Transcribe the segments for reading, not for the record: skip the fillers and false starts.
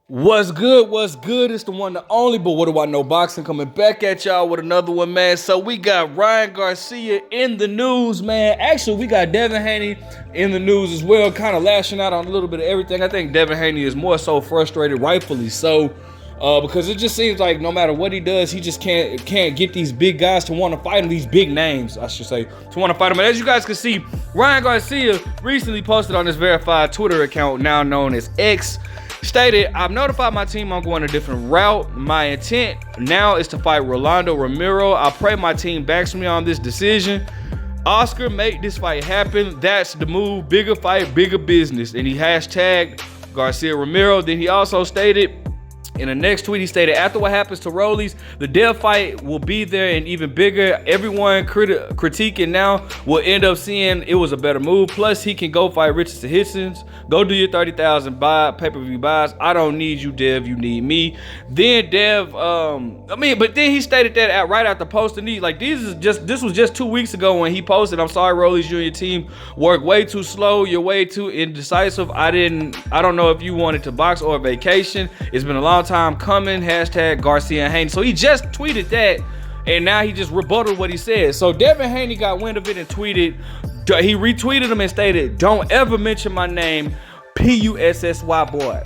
What's good? What's good? It's the one, the only, but what do I know? Boxing coming back at y'all with another one, man. So we got Ryan Garcia in the news, man. Actually, we got Devin Haney in the news as well, kind of lashing out on a little bit of everything. I think Devin Haney is more so frustrated, rightfully so, because it just seems like no matter what he does, he just can't get these big guys to want to fight him, these big names, I should say, to want to fight him. And as you guys can see, Ryan Garcia recently posted on his verified Twitter account, now known as X, stated, "I've notified my team I'm going a different route. My intent now is to fight Rolando Romero. I pray my team backs me on this decision. Oscar, make this fight happen. That's the move. Bigger fight, bigger business." And he hashtagged Garcia Romero. Then he also stated, in the next tweet, he stated, "After what happens to Rollies, the Dev fight will be there and even bigger. Everyone critiquing now will end up seeing it was a better move. Plus, he can go fight Richardson Hitsons. Go do your 30,000 pay-per-view buys. I don't need you, Dev. You need me." Then Dev, but then he stated that right after posting these, like this was just 2 weeks ago when he posted, "I'm sorry, Rollies, you and your team work way too slow. You're way too indecisive. I don't know if you wanted to box or vacation. It's been a long time coming. Hashtag Garcia and Haney." So he just tweeted that, and now he just rebutted what he said. So Devin Haney got wind of it and tweeted, he retweeted him and stated, "Don't ever mention my name, P-U-S-S-Y boy."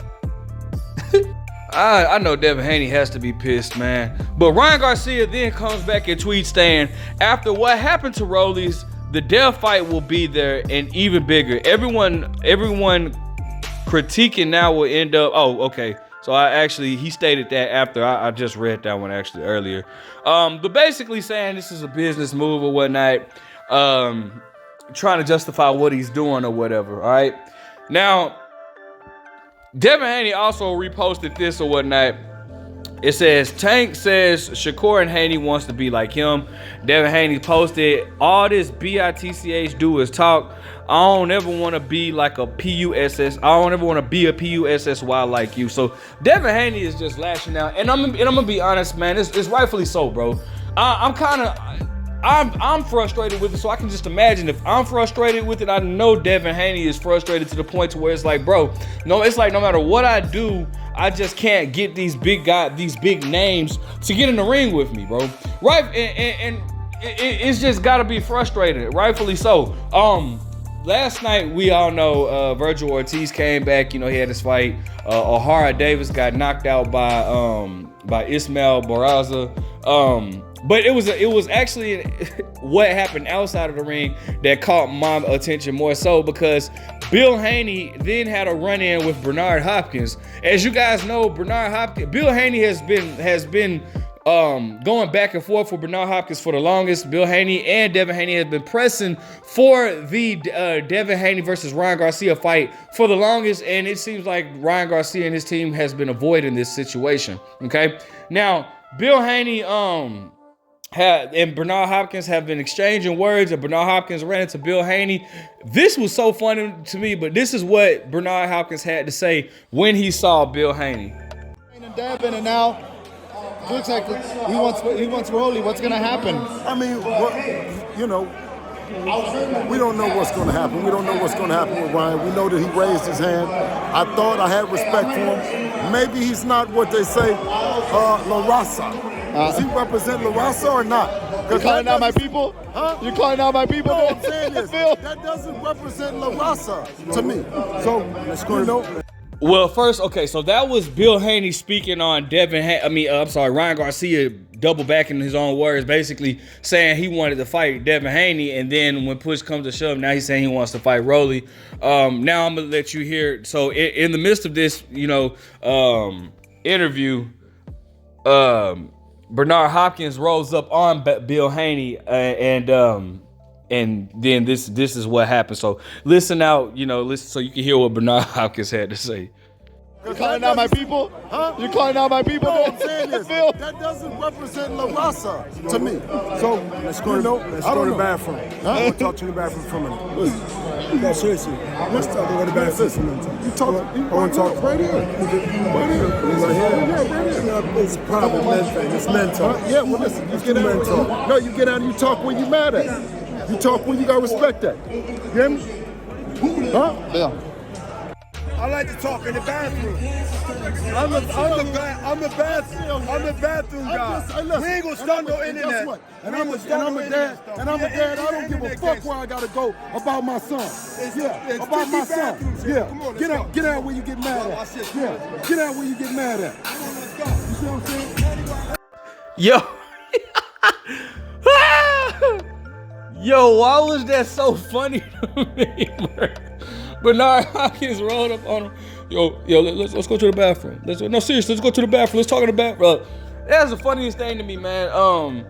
I know Devin Haney has to be pissed, man. But Ryan Garcia then comes back and tweets saying, "After what happened to Rollies, the Dev fight will be there and even bigger. Everyone critiquing now will end up." Oh, okay. So he stated that after I just read that one actually earlier. But basically saying this is a business move or whatnot, trying to justify what he's doing or whatever, all right? Now, Devin Haney also reposted this or whatnot. It says, "Tank says Shakur and Haney wants to be like him." Devin Haney posted, "All this BITCH do is talk. I don't ever want to be like a PUSS. I don't ever want to be a PUSSY like you." So Devin Haney is just lashing out, and I'm gonna be honest, man. It's rightfully so, bro. I'm frustrated with it, so I can just imagine if I'm frustrated with it. I know Devin Haney is frustrated to the point to where it's like, bro, no, it's like no matter what I do, I just can't get these big names to get in the ring with me, bro. Right? And it's just gotta be frustrated, rightfully so. Last night, we all know Virgil Ortiz came back. You know, he had his fight. O'Hara Davis got knocked out by Ismael Barraza. But it was actually what happened outside of the ring that caught my attention more so, because Bill Haney then had a run-in with Bernard Hopkins. As you guys know, Bill Haney has been going back and forth with Bernard Hopkins for the longest. Bill Haney and Devin Haney have been pressing for the Devin Haney versus Ryan Garcia fight for the longest, and it seems like Ryan Garcia and his team has been avoiding this situation. Okay, now Bill Haney and Bernard Hopkins have been exchanging words, and Bernard Hopkins ran into Bill Haney. This was so funny to me, but this is what Bernard Hopkins had to say when he saw Bill Haney. And Devin, and now looks like he wants Rolly. What's going to happen? I mean, we don't know what's going to happen. We don't know what's going to happen with Ryan. We know that he raised his hand. I thought I had respect for him. Maybe he's not what they say, La Raza. Does he represent La Raza or not? You calling out my people? Huh? You calling out my people? No, I'm saying this. That doesn't represent La Raza to me. So, you know. Well, first, okay, so that was Bill Haney speaking on Ryan Garcia double backing his own words, basically saying he wanted to fight Devin Haney, and then when push comes to shove, now he's saying he wants to fight Rolly. Now I'm gonna let you hear. So in the midst of this, interview, Bernard Hopkins rolls up on Bill Haney, and then this is what happened. So listen out, listen so you can hear what Bernard Hopkins had to say. You calling out my people? Huh? You calling out my people? No, I'm saying this. That doesn't represent La Raza to me. So, let's go to the bathroom. Huh? I want to talk to the bathroom for a minute. No, seriously. Let's talk to the bathroom for a minute. I want to talk right here. Right here. Yeah, right here. It's a problem, men thing. It's men talk. Yeah, well, listen. You get out. Talk. No, you get out and you talk when you mad at. You talk when you got respect at. You hear me? Huh? Yeah. I like to talk in the bathroom. I'm the bathroom guy. We ain't gonna start no internet. And I'm a dad. I don't give a fuck where I gotta go about my son. Yeah, about my son. Yeah, get out where you get mad at. Yeah, get out where you get mad at. You see what I'm saying? Yo. Yo, why was that so funny to me, bro? Bernard Hopkins rolled up on him. Yo, let's go to the bathroom. No, seriously, let's go to the bathroom. Let's talk in the bathroom. Bro, that's the funniest thing to me, man.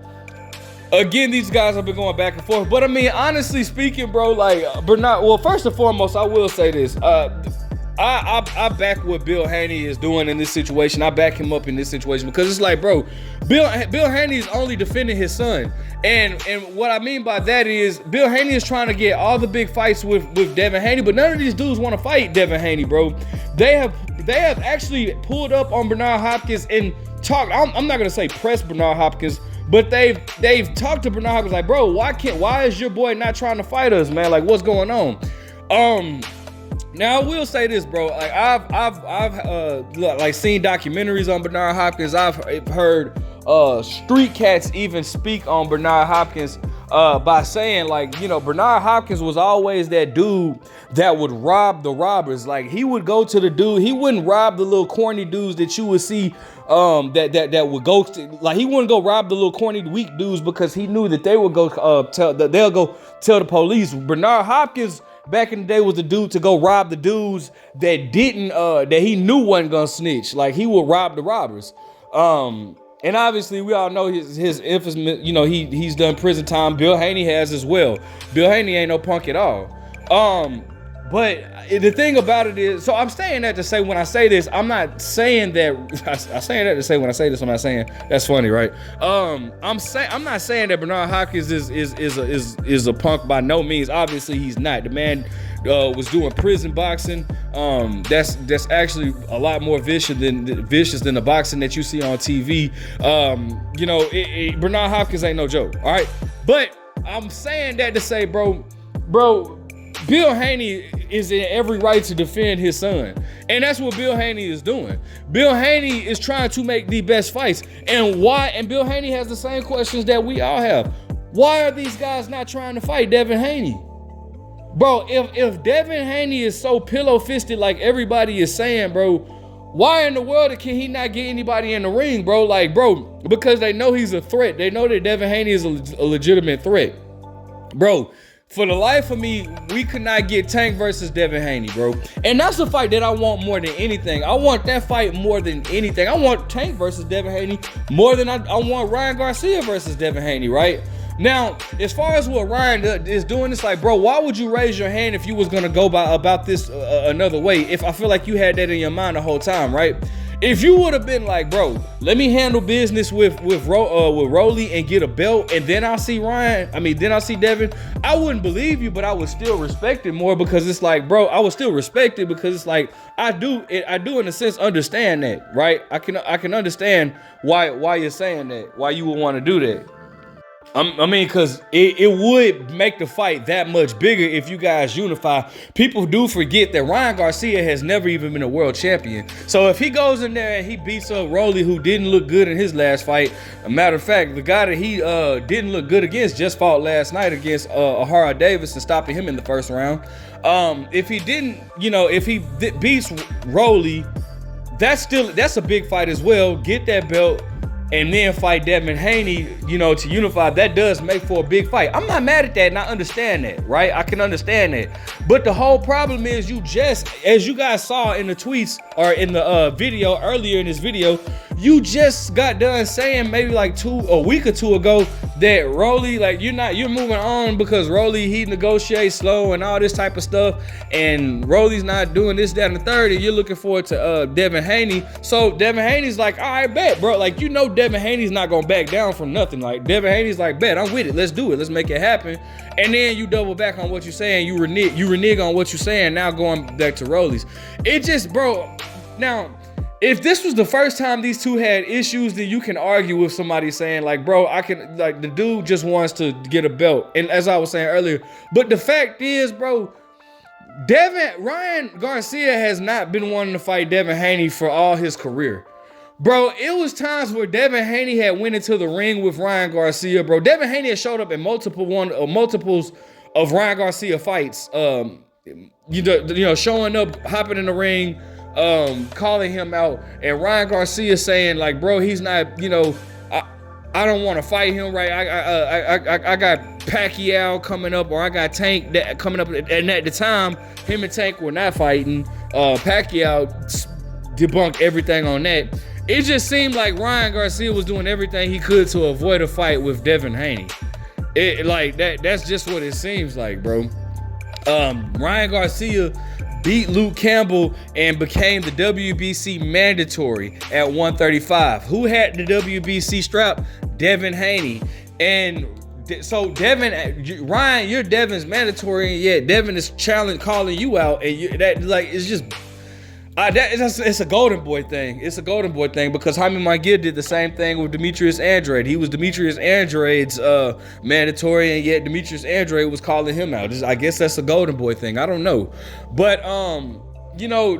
Again, these guys have been going back and forth. But I mean, honestly speaking, bro, like Bernard. Well, first and foremost, I will say this. I back what Bill Haney is doing in this situation. I back him up in this situation because it's like, bro, Bill Haney is only defending his son. And what I mean by that is Bill Haney is trying to get all the big fights with Devin Haney, but none of these dudes want to fight Devin Haney, bro. They have actually pulled up on Bernard Hopkins and talked. I'm not gonna say press Bernard Hopkins, but they've talked to Bernard Hopkins like, bro, why is your boy not trying to fight us, man? Like, what's going on? Now I will say this, bro. Like I've like seen documentaries on Bernard Hopkins. I've heard street cats even speak on Bernard Hopkins by saying, like, you know, Bernard Hopkins was always that dude that would rob the robbers. Like, he would go to the dude. He wouldn't rob the little corny dudes that you would see that would go to, like, he wouldn't go rob the little corny weak dudes because he knew that they would go they'll go tell the police. Bernard Hopkins back in the day was the dude to go rob the dudes that didn't that he knew wasn't gonna snitch. Like, he would rob the robbers. And obviously we all know his infamous, you know, he's done prison time. Bill Haney has as well. Bill Haney ain't no punk at all. But the thing about it is, so I'm saying that to say, when I say this, I'm not saying that. I'm saying that to say, when I say this, I'm not saying that's funny, right? I'm not saying that Bernard Hopkins is a punk by no means. Obviously, he's not. The man was doing prison boxing. That's actually a lot more vicious than the boxing that you see on TV. You know, Bernard Hopkins ain't no joke. All right, but I'm saying that to say, bro. Bill Haney is in every right to defend his son. And that's what Bill Haney is doing. Bill Haney is trying to make the best fights. And why? And Bill Haney has the same questions that we all have. Why are these guys not trying to fight Devin Haney? Bro, if Devin Haney is so pillow-fisted like everybody is saying, bro, why in the world can he not get anybody in the ring, bro? Like, bro, because they know he's a threat. They know that Devin Haney is a legitimate threat. Bro, for the life of me, we could not get Tank versus Devin Haney, bro. And that's the fight that I want more than anything. I want that fight more than anything. I want Tank versus Devin Haney more than I want Ryan Garcia versus Devin Haney, right? Now, as far as what Ryan is doing, it's like, bro, why would you raise your hand if you was gonna go about this another way? If I feel like you had that in your mind the whole time, right? If you would have been like, bro, let me handle business with Rolly and get a belt, and then I'll see then I'll see Devin, I wouldn't believe you, but I would still respect it more, because it's like, bro, I would still respect it, because it's like, I do in a sense understand that, right? I can understand why you're saying that, why you would want to do that. I mean, because it would make the fight that much bigger if you guys unify. People do forget that Ryan Garcia has never even been a world champion. So if he goes in there and he beats up Rolly, who didn't look good in his last fight, a matter of fact, the guy that he didn't look good against just fought last night against Ahara Davis and stopping him in the first round. If he didn't, if he beats Rolly, that's a big fight as well. Get that belt, and then fight Devin Haney, to unify. That does make for a big fight. I'm not mad at that, and I understand that, right? I can understand that. But the whole problem is, as you guys saw in the tweets or in the video earlier in this video, you just got done saying maybe like a week or two ago that Rolly, like, you're moving on because Rolly, he negotiates slow and all this type of stuff, and Rolly's not doing this, that, and the third, and you're looking forward to Devin Haney. So Devin Haney's like, all right, bet, bro. Like, Devin Haney's not gonna back down from nothing. Like, Devin Haney's like, bet, I'm with it. Let's do it. Let's make it happen. And then you double back on what you're saying. You renege on what you're saying. Now going back to Rolly's. It just, bro. Now, if this was the first time these two had issues, then you can argue with somebody saying, like, bro, the dude just wants to get a belt. And as I was saying earlier, but the fact is, bro, Ryan Garcia has not been wanting to fight Devin Haney for all his career. Bro, it was times where Devin Haney had went into the ring with Ryan Garcia, bro. Devin Haney had showed up in multiples of Ryan Garcia fights. Showing up, hopping in the ring, calling him out, and Ryan Garcia saying like, bro, he's not, I don't want to fight him, right? I got Pacquiao coming up, or I got Tank that coming up, and at the time, him and Tank were not fighting. Pacquiao debunked everything on that. It just seemed like Ryan Garcia was doing everything he could to avoid a fight with Devin Haney. That's just what it seems like, bro. Ryan Garcia beat Luke Campbell and became the WBC mandatory at 135. Who had the WBC strap? Devin Haney. And so Ryan, you're Devin's mandatory, and yet Devin is calling you out, and it's a golden boy thing. It's a golden boy thing because Jaime Munguia did the same thing with Demetrius Andrade. He was Demetrius Andrade's mandatory, and yet Demetrius Andrade was calling him out. I guess that's a golden boy thing. I don't know, but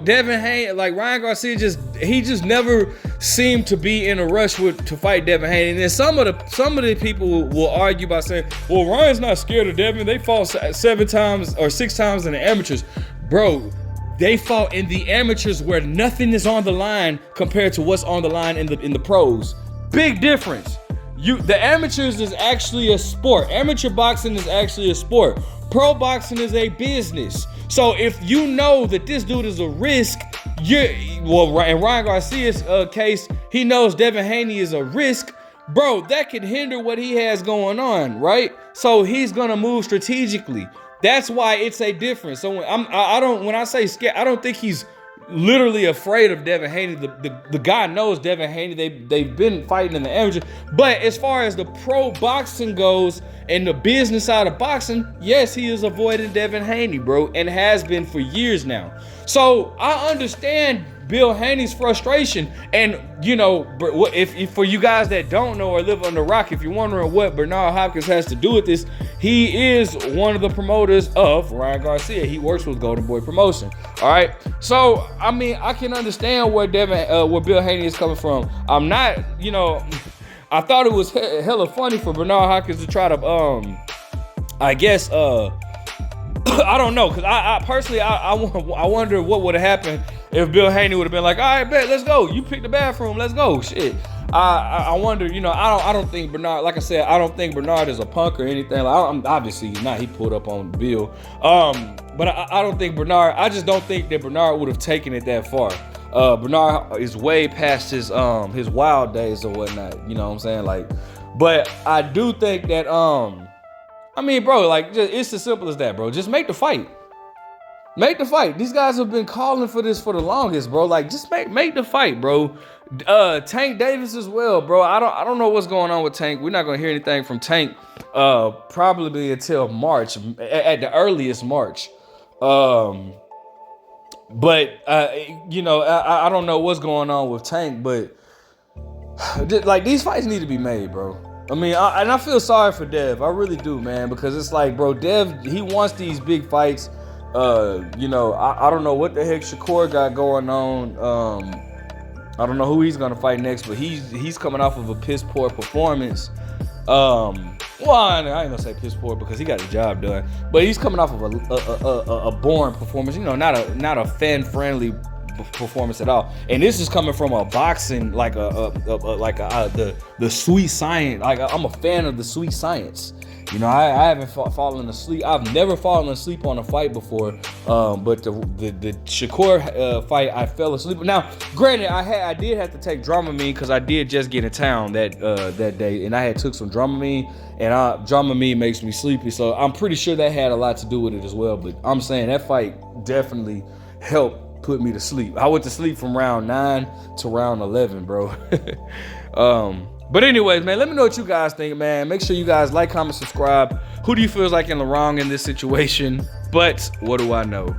Devin Haney, like Ryan Garcia, he just never seemed to be in a rush to fight Devin Haney. And then some of the people will argue by saying, well, Ryan's not scared of Devin. They fought 6 times in the amateurs, bro. They fought in the amateurs where nothing is on the line compared to what's on the line in the pros. Big difference. The amateurs is actually a sport. Amateur boxing is actually a sport. Pro boxing is a business. So if you know that this dude is a risk, in Ryan Garcia's case, he knows Devin Haney is a risk, bro, that could hinder what he has going on, right? So he's gonna move strategically. That's why it's a difference. So when I say scared, I don't think he's literally afraid of Devin Haney. The guy knows Devin Haney. They've been fighting in the amateur. But as far as the pro boxing goes and the business side of boxing, yes, he is avoiding Devin Haney, bro, and has been for years now. So I understand Bill Haney's frustration. And, if for you guys that don't know or live under a rock, if you're wondering what Bernard Hopkins has to do with this, he is one of the promoters of Ryan Garcia. He works with Golden Boy Promotion. All right. So, I mean, I can understand where Bill Haney is coming from. I'm not, I thought it was hella funny for Bernard Hopkins to try to, I guess, I don't know, because I personally, I wonder what would have happened if Bill Haney would have been like, all right, bet, let's go. You pick the bathroom, let's go. Shit. I wonder, I don't think Bernard, like I said, I don't think Bernard is a punk or anything. Obviously he's not. He pulled up on Bill. But I don't think Bernard, I just don't think that Bernard would have taken it that far. Bernard is way past his wild days or whatnot. You know what I'm saying? Like, but I do think that, bro, like, it's as simple as that, bro. Just make the fight. Make the fight. These guys have been calling for this for the longest, bro. Like, just make the fight, bro. Tank Davis as well, bro. I don't know what's going on with Tank. We're not gonna hear anything from Tank probably until March, at the earliest March. I don't know what's going on with Tank, but like, these fights need to be made, bro. I feel sorry for Dev. I really do, man, because it's like, bro, Dev, he wants these big fights. I don't know what the heck Shakur got going on. I don't know who he's gonna fight next, but he's coming off of a piss poor performance. I ain't gonna say piss poor because he got the job done, but he's coming off of a boring performance. Not a fan friendly performance at all. And this is coming from a boxing, like the sweet science. Like, I'm a fan of the sweet science. I haven't fallen asleep. I've never fallen asleep on a fight before. But the Shakur fight, I fell asleep. Now, granted, I did have to take Dramamine because I did just get in town that day, and I had took some Dramamine, and Dramamine makes me sleepy. So I'm pretty sure that had a lot to do with it as well. But I'm saying that fight definitely helped put me to sleep. I went to sleep from round 9 to round 11, bro. But anyways, man, let me know what you guys think, man. Make sure you guys like, comment, subscribe. Who do you feel is like in the wrong in this situation? But what do I know?